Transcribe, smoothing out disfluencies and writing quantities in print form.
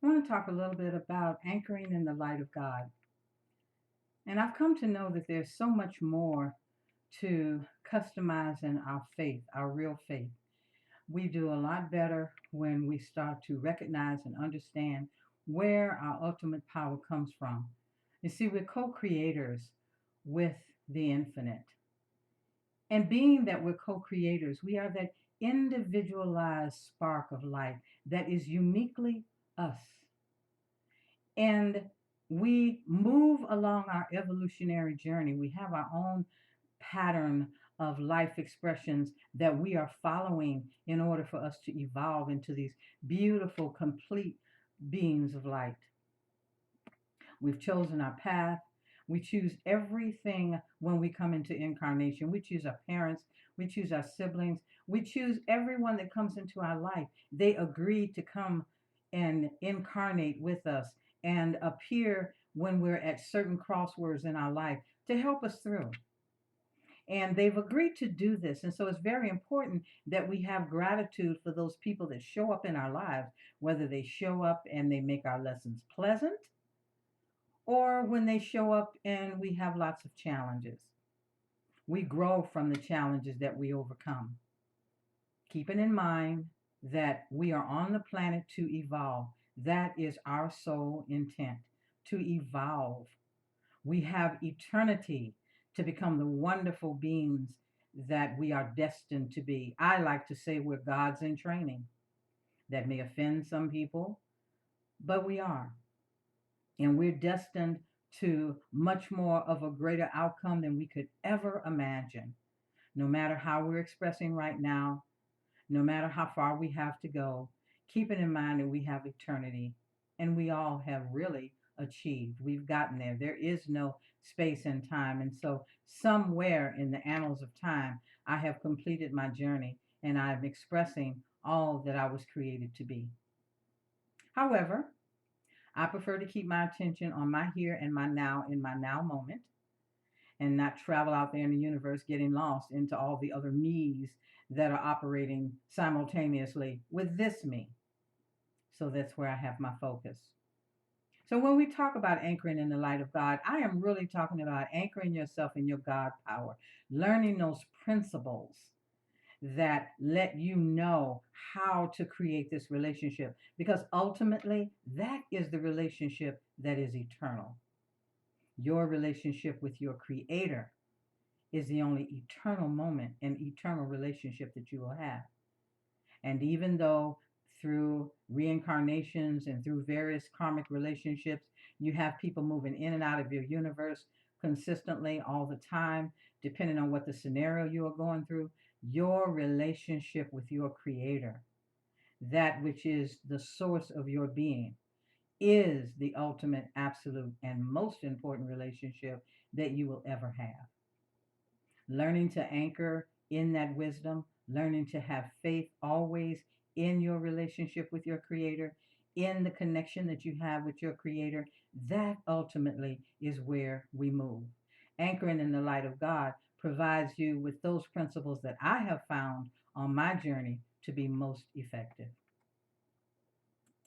want to talk a little bit about anchoring in the light of God. And I've come to know that there's so much more to customizing our faith, our real faith. We do a lot better when we start to recognize and understand where our ultimate power comes from. You see, we're co creators with the infinite. And being that we're co creators, we are that individualized spark of light that is uniquely us. And we move along our evolutionary journey. We have our own pattern of life expressions that we are following in order for us to evolve into these beautiful, complete beings of light. We've chosen our path. We choose everything when we come into incarnation. We choose our parents. We choose our siblings. We choose everyone that comes into our life. They agree to come and incarnate with us and appear when we're at certain crosswords in our life to help us through. And they've agreed to do this. And so it's very important that we have gratitude for those people that show up in our lives, whether they show up and they make our lessons pleasant or when they show up and we have lots of challenges. We grow from the challenges that we overcome, keeping in mind that we are on the planet to evolve. That is our sole intent, to evolve. We have eternity to become the wonderful beings that we are destined to be. I like to say we're gods in training. That may offend some people, but we are. And we're destined to much more of a greater outcome than we could ever imagine. No matter how we're expressing right now, no matter how far we have to go, keeping in mind that we have eternity and we all have really achieved. We've gotten there. There is no space and time. And so, somewhere in the annals of time, I have completed my journey and I'm expressing all that I was created to be. However, I prefer to keep my attention on my here and my now in my now moment and not travel out there in the universe getting lost into all the other me's that are operating simultaneously with this me. So that's where I have my focus. So when we talk about anchoring in the light of God, I am really talking about anchoring yourself in your God power, learning those principles that let you know how to create this relationship because ultimately that is the relationship that is eternal. Your relationship with your creator is the only eternal moment and eternal relationship that you will have. And even though through reincarnations and through various karmic relationships, you have people moving in and out of your universe consistently all the time, depending on what the scenario you are going through, your relationship with your creator, that which is the source of your being, is the ultimate, absolute, and most important relationship that you will ever have. Learning to anchor in that wisdom, learning to have faith always in your relationship with your creator, in the connection that you have with your creator, that ultimately is where we move. Anchoring in the light of God provides you with those principles that I have found on my journey to be most effective.